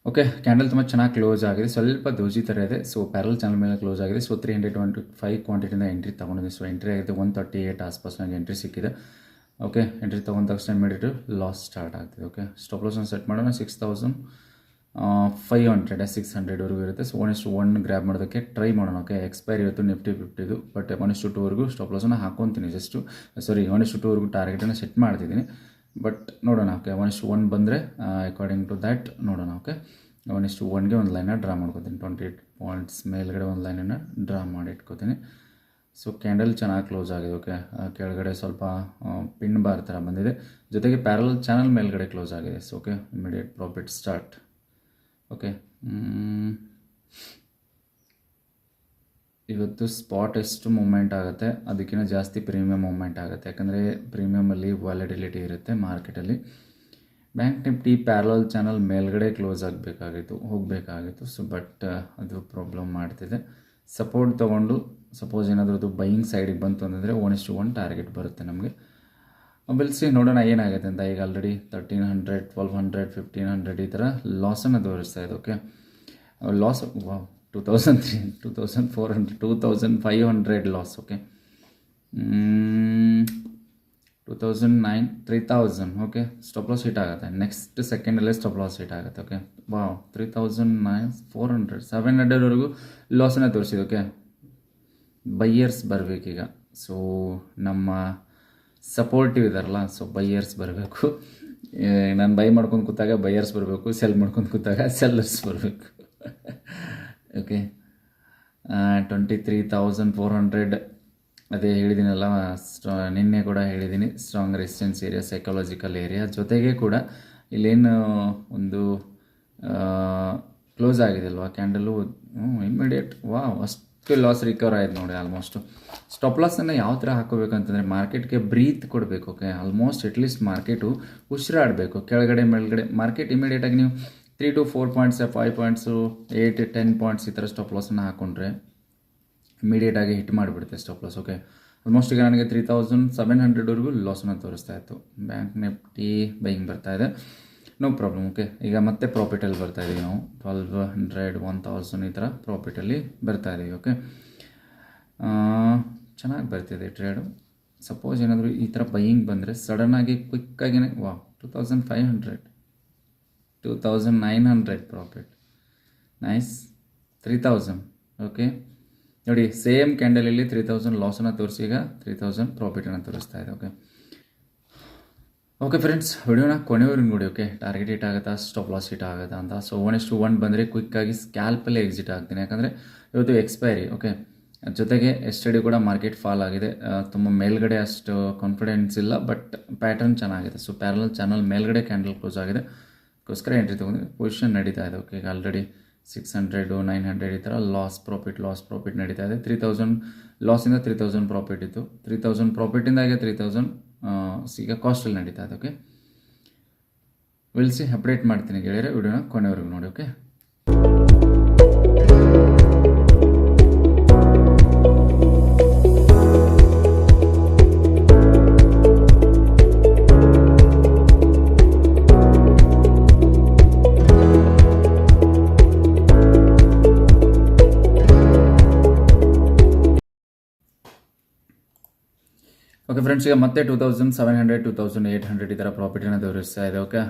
Okay, candle ತುಂಬ ಚೆನ್ನಾಗಿ close ಆಗಿದೆ. ಸ್ವಲ್ಪ ದೋಜಿ ಥರ ಇದೆ. ಸೊ ಪ್ಯಾರಲ್ ಚಾನಲ್ ಮೇಲೆ ಕ್ಲೋಸ್ ಆಗಿದೆ. ಸೊ 325 ಕ್ವಾಂಟಿಟಿಯಿಂದ ಎಂಟ್ರಿ ತೊಗೊಂಡಿದೆ. ಸೊ ಎಂಟ್ರಿ ಆಗಿದೆ 138 ಆಸ್ಪಾಸ್ ನನಗೆ ಎಂಟ್ರಿ ಸಿಕ್ಕಿದೆ. ಓಕೆ, ಎಂಟ್ರಿ ತೊಗೊಂಡ ತಕ್ಷಣ ಇಮಿಡಿಯೇಟು ಲಾಸ್ ಸ್ಟಾರ್ಟ್ ಆಗ್ತಿದೆ. ಓಕೆ, ಸ್ಟಾಪ್ ಲಾಸನ್ನು ಸೆಟ್ ಮಾಡೋಣ. 6500 600ವರೆಗೂ ಇರುತ್ತೆ. ಸೊ 1:1 ಗ್ರ್ಯಾಬ್ ಮಾಡೋದಕ್ಕೆ ಟ್ರೈ ಮಾಡೋಣ. ಓಕೆ, ಎಕ್ಸ್ಪೈರಿ ಇವತ್ತು ನಿಫ್ಟಿ 50 ಬಟ್ 1:2ವರೆಗೂ ಸ್ಟಾಪ್ ಲಾಸನ್ನು ಹಾಕೊತೀನಿ. 1:2ವರೆಗೂ ಟಾರ್ಗೆಟನ್ನು ಸೆಟ್ ಮಾಡ್ತಿದ್ದೀನಿ. ಬಟ್ ನೋಡೋಣ. ಓಕೆ, 1:1 ಬಂದರೆ ಅಕಾರ್ಡಿಂಗ್ ಟು ದ್ಯಾಟ್ ನೋಡೋಣ. ಓಕೆ, 1:1ಗೆ ಒಂದು ಲೈನ ಡ್ರಾ ಮಾಡ್ಕೋತೀನಿ. 28 ಪಾಯಿಂಟ್ಸ್ ಮೇಲ್ಗಡೆ ಒಂದು ಲೈನನ್ನು ಡ್ರಾ ಮಾಡಿ ಇಟ್ಕೋತೀನಿ. ಸೊ ಕ್ಯಾಂಡಲ್ ಚೆನ್ನಾಗಿ ಕ್ಲೋಸ್ ಆಗಿದೆ. ಓಕೆ, ಕೆಳಗಡೆ ಸ್ವಲ್ಪ ಪಿನ್ ಬಾರ್ ಥರ ಬಂದಿದೆ. ಜೊತೆಗೆ ಪ್ಯಾರಲ್ ಚಾನಲ್ ಮೇಲ್ಗಡೆ ಕ್ಲೋಸ್ ಆಗಿದೆ. So okay, immediate profit start. Okay, ಇವತ್ತು ಸ್ಪಾಟ್ ಎಷ್ಟು ಮೂಮೆಂಟ್ ಆಗುತ್ತೆ ಅದಕ್ಕಿಂತ ಜಾಸ್ತಿ ಪ್ರೀಮಿಯಮ್ ಮೂಮೆಂಟ್ ಆಗುತ್ತೆ. ಯಾಕಂದರೆ ಪ್ರೀಮಿಯಮಲ್ಲಿ ವ್ಯಾಲಿಡಿಲಿಟಿ ಇರುತ್ತೆ ಮಾರ್ಕೆಟಲ್ಲಿ. ಬ್ಯಾಂಕ್ ನಿಫ್ಟಿ ಪ್ಯಾರಲಲ್ ಚಾನಲ್ ಮೇಲ್ಗಡೆ ಕ್ಲೋಸ್ ಹೋಗಬೇಕಾಗಿತ್ತು. ಸೊ ಬಟ್ ಅದು ಪ್ರಾಬ್ಲಮ್ ಮಾಡ್ತಿದೆ. ಸಪೋರ್ಟ್ ತೊಗೊಂಡು ಸಪೋಸ್ ಏನಾದರೂ ಅದು ಬೈಯಿಂಗ್ ಸೈಡಿಗೆ ಬಂತು ಅಂತಂದರೆ 1:1 ಟಾರ್ಗೆಟ್ ಬರುತ್ತೆ ನಮಗೆ. ಬಿಲ್ಸಿ ನೋಡೋಣ ಏನಾಗುತ್ತೆ ಅಂತ. ಈಗ ಆಲ್ರೆಡಿ 1300 1200 1500 ಈ ಥರ ಲಾಸನ್ನು ತೋರಿಸ್ತಾ ಇದೆ. Okay, loss 2300 2400 2500 loss. Okay, 2009 3000. Okay, stop loss hit ಆಗುತ್ತೆ. ನೆಕ್ಸ್ಟ್ ಸೆಕೆಂಡಲ್ಲೇ ಸ್ಟಾಪ್ ಲಾಸ್ ಹಿಟ್ ಆಗುತ್ತೆ. ಓಕೆ, 3009 400 700ವರೆಗೂ ಲಾಸನ್ನು ತೋರಿಸಿದೆ. ಓಕೆ, ಬೈಯರ್ಸ್ ಬರಬೇಕೀಗ. ಸೊ ನಮ್ಮ ಸಪೋರ್ಟಿವ್ ಇದಾರಲ್ಲ, ಸೊ ಬೈಯರ್ಸ್ ಬರಬೇಕು. ನಾನು ಬೈ ಮಾಡ್ಕೊಂಡು ಕೂತಾಗ ಬೈಯರ್ಸ್ ಬರಬೇಕು, ಸೆಲ್ ಮಾಡ್ಕೊಂಡು ಕೂತಾಗ ಸೆಲ್ಲರ್ಸ್ ಬರಬೇಕು. ಓಕೆ, 23,400 ಅದೇ ಹೇಳಿದ್ದೀನಲ್ಲ, ನಿನ್ನೆ ಕೂಡ ಹೇಳಿದ್ದೀನಿ. Strong resistance area, psychological area. ಜೊತೆಗೆ ಕೂಡ ಇಲ್ಲೇನು ಒಂದು ಕ್ಲೋಸ್ ಆಗಿದೆ ಅಲ್ವಾ ಕ್ಯಾಂಡಲು, ಇಮ್ಮಿಡಿಯೇಟ್ ಅಷ್ಟು ಲಾಸ್ ರಿಕವರ್ ಆಯ್ತು ನೋಡಿ. ಆಲ್ಮೋಸ್ಟು ಸ್ಟಾಪ್ ಲಾಸನ್ನು ಯಾವ ಥರ ಹಾಕೋಬೇಕಂತಂದರೆ ಮಾರ್ಕೆಟ್ಗೆ ಬ್ರೀತ್ ಕೊಡಬೇಕು. ಓಕೆ, ಆಲ್ಮೋಸ್ಟ್ ಅಟ್ಲೀಸ್ಟ್ ಮಾರ್ಕೆಟು ಉಸಿರಾಡಬೇಕು. ಕೆಳಗಡೆ ಮೇಲ್ಗಡೆ ಮಾರ್ಕೆಟ್ ಇಮಿಡಿಯೇಟಾಗಿ ನೀವು 3 to 4 ಪಾಯಿಂಟ್ಸ್ 5 ಪಾಯಿಂಟ್ಸು 8 10 ಪಾಯಿಂಟ್ಸ್ ಈ ಥರ ಸ್ಟಾಪ್ ಲಾಸನ್ನು ಹಾಕ್ಕೊಂಡ್ರೆ ಇಮಿಡಿಯೇಟಾಗಿ ಹಿಟ್ ಮಾಡಿಬಿಡುತ್ತೆ ಸ್ಟಾಪ್ ಲಾಸ್. ಓಕೆ, ಆಲ್ಮೋಸ್ಟ್ ಈಗ ನನಗೆ 3700ವರೆಗೂ ಲಾಸನ್ನು ತೋರಿಸ್ತಾ ಇತ್ತು. ಬ್ಯಾಂಕ್ ನಿಫ್ಟಿ ಬೈಯಿಂಗ್ ಬರ್ತಾ ಇದೆ, ನೋ ಪ್ರಾಬ್ಲಮ್. ಓಕೆ, ಈಗ ಮತ್ತೆ ಪ್ರಾಫಿಟಲ್ಲಿ ಬರ್ತಾ ಇದ್ದೀವಿ ನಾವು. 1200 1000 ಈ ಥರ ಪ್ರಾಫಿಟಲ್ಲಿ ಬರ್ತಾ ಇದ್ದೀವಿ. ಓಕೆ, ಚೆನ್ನಾಗಿ ಬರ್ತಿದೆ ಟ್ರೇಡು. ಸಪೋಸ್ ಏನಾದರೂ ಈ ಥರ ಬೈಯಿಂಗ್ ಬಂದರೆ ಸಡನ್ನಾಗಿ ಕ್ವಿಕ್ಕಾಗಿಯೇ 2500 2900 ಪ್ರಾಫಿಟ್, ನೈಸ್. 3000. ಓಕೆ ನೋಡಿ, ಸೇಮ್ ಕ್ಯಾಂಡಲಲ್ಲಿ 3000 ಲಾಸನ್ನು ತೋರಿಸಿ ಈಗ 3000 ಪ್ರಾಫಿಟನ್ನು ತೋರಿಸ್ತಾ ಇದೆ. ಓಕೆ ಫ್ರೆಂಡ್ಸ್, ವಿಡಿಯೋನ ಕೊನೆಯವರೆಗೂ ನೋಡಿ. ಓಕೆ, ಟಾರ್ಗೆಟ್ ಹಿಟ್ ಆಗುತ್ತಾ, ಸ್ಟಾಪ್ ಲಾಸ್ ಹಿಟ್ ಆಗುತ್ತಾ ಅಂತ. ಸೊ 1:1 ಬಂದರೆ ಕ್ವಿಕ್ಕಾಗಿ ಸ್ಕ್ಯಾಲ್ಪಲ್ಲೇ ಎಕ್ಸಿಟ್ ಆಗ್ತೀನಿ. ಯಾಕಂದರೆ ಇವತ್ತು ಎಕ್ಸ್ಪೈರಿ. ಓಕೆ, ಜೊತೆಗೆ ಎಸ್ಟರ್ಡೇ ಕೂಡ ಮಾರ್ಕೆಟ್ ಫಾಲ್ ಆಗಿದೆ. ತುಂಬ ಮೇಲ್ಗಡೆ ಅಷ್ಟು ಕಾನ್ಫಿಡೆನ್ಸ್ ಇಲ್ಲ, ಬಟ್ ಪ್ಯಾಟರ್ನ್ ಚೆನ್ನಾಗಿದೆ. ಸೊ ಪ್ಯಾರಲಲ್ ಚಾನಲ್ ಮೇಲ್ಗಡೆ ಕ್ಯಾಂಡಲ್ ಕ್ಲೋಸ್ ಆಗಿದೆ, ಅದಕ್ಕೋಸ್ಕರ ಎಂಟ್ರಿ ತೊಗೊಂಡು ಪೊಸಿಷನ್ ನಡೀತಾ ಇದೆ. ಓಕೆ, ಈಗ ಆಲ್ರೆಡಿ 600 900 ಈ ಥರ ಲಾಸ್ ಪ್ರಾಫಿಟ್ ನಡೀತಾ ಇದೆ. 3000 ಲಾಸಿಂದ 3000 ಪ್ರಾಫಿಟ್ ಇತ್ತು. 3000 ಪ್ರಾಫಿಟಿಂದಾಗೆ 3000 ಈಗ ಕಾಸ್ಟಲ್ಲಿ ನಡೀತಾ ಇದೆ. ಓಕೆ, ವಿಲ್ಸಿ ಅಪ್ಡೇಟ್ ಮಾಡ್ತೀನಿ ಗೆಳೆಯರೆ. ವಿಡಿಯೋನ ಕೊನೆವರೆಗೂ ನೋಡಿ. ಓಕೆ, ಓಕೆ ಫ್ರೆಂಡ್ಸ್, ಈಗ ಮತ್ತೆ 2700 2800 ಈ ಥರ ಪ್ರಾಫಿಟನ್ನು ತೋರಿಸ್ತಾ ಇದೆ. ಓಕೆ,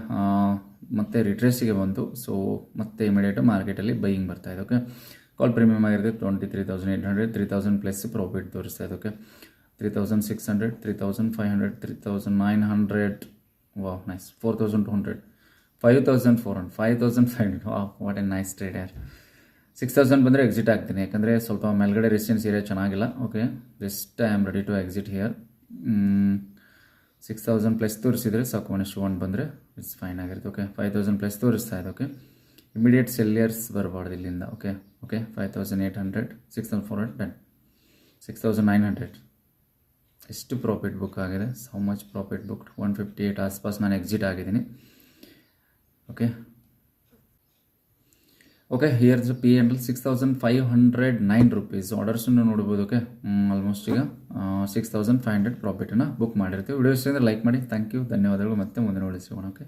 ಮತ್ತೆ ರಿಟ್ರೇಸಿಗೆ ಬಂತು. ಸೊ ಮತ್ತೆ ಇಮಿಡಿಯೇಟು ಮಾರ್ಕೆಟಲ್ಲಿ ಬೈಯಿಂಗ್ ಬರ್ತಾ ಇದೆ. ಓಕೆ, ಕಾಲ್ ಪ್ರೀಮಿಯಮ್ ಆಗಿರುತ್ತೆ 23,800 3000 ಪ್ಲಸ್ ಪ್ರಾಫಿಟ್ ತೋರಿಸ್ತಾ ಇದೆ. Okay, 3600 3500 3900 nice. 4200 5400 5500 what a nice trade ಯಾರ್. 6000 ಬಂದರೆ ಎಕ್ಸಿಟ್ ಆಗ್ತೀನಿ. ಯಾಕಂದರೆ ಸ್ವಲ್ಪ ಮೇಲ್ಗಡೆ ರೆಸಿಸ್ಟೆನ್ಸ್ ಏರಿಯಾ ಚೆನ್ನಾಗಿಲ್ಲ. Okay, just I am ready to exit here. 6000 plus ತೋರಿಸಿದರೆ ಸಾಕು. 1:1 ಬಂದರೆ ಇಟ್ಸ್ ಫೈನ್ ಆಗಿರುತ್ತೆ. ಓಕೆ, 5000 ಪ್ಲಸ್ ತೋರಿಸ್ತಾ ಇದೆ. ಓಕೆ, ಇಮಿಡಿಯೇಟ್ ಸೆಲ್ಲಿಯರ್ಸ್ ಬರಬಾರ್ದು ಇಲ್ಲಿಂದ. ಓಕೆ 5800 6400 10 6900 ಎಷ್ಟು ಪ್ರಾಫಿಟ್ ಬುಕ್ ಆಗಿದೆ. ಹೌ ಮಚ್ ಪ್ರಾಫಿಟ್ ಬುಕ್ 158 ಆಸ್ಪಾಸ್ ನಾನು ಎಕ್ಸಿಟ್ ಆಗಿದ್ದೀನಿ. ಓಕೆ, ಹಿಯರ್ಸ್ P&L 6509 rupees ಆರ್ಡರ್ಸನ್ನು ನೋಡ್ಬೋದು. ಓಕೆ, ಆಲ್ಮೋಸ್ಟ್ ಈಗ 6500 ಪ್ರಾಫಿಟನ್ನು ಬುಕ್ ಮಾಡಿರ್ತೀವಿ. ವಿಡಿಯೋಸ್ ಲೈಕ್ ಮಾಡಿ. ಥ್ಯಾಂಕ್ ಯು, ಧನ್ಯವಾದಗಳು. ಮತ್ತೆ ಮುಂದೆ ನೋಡಿ ಸಿಗೋಣ. ಓಕೆ.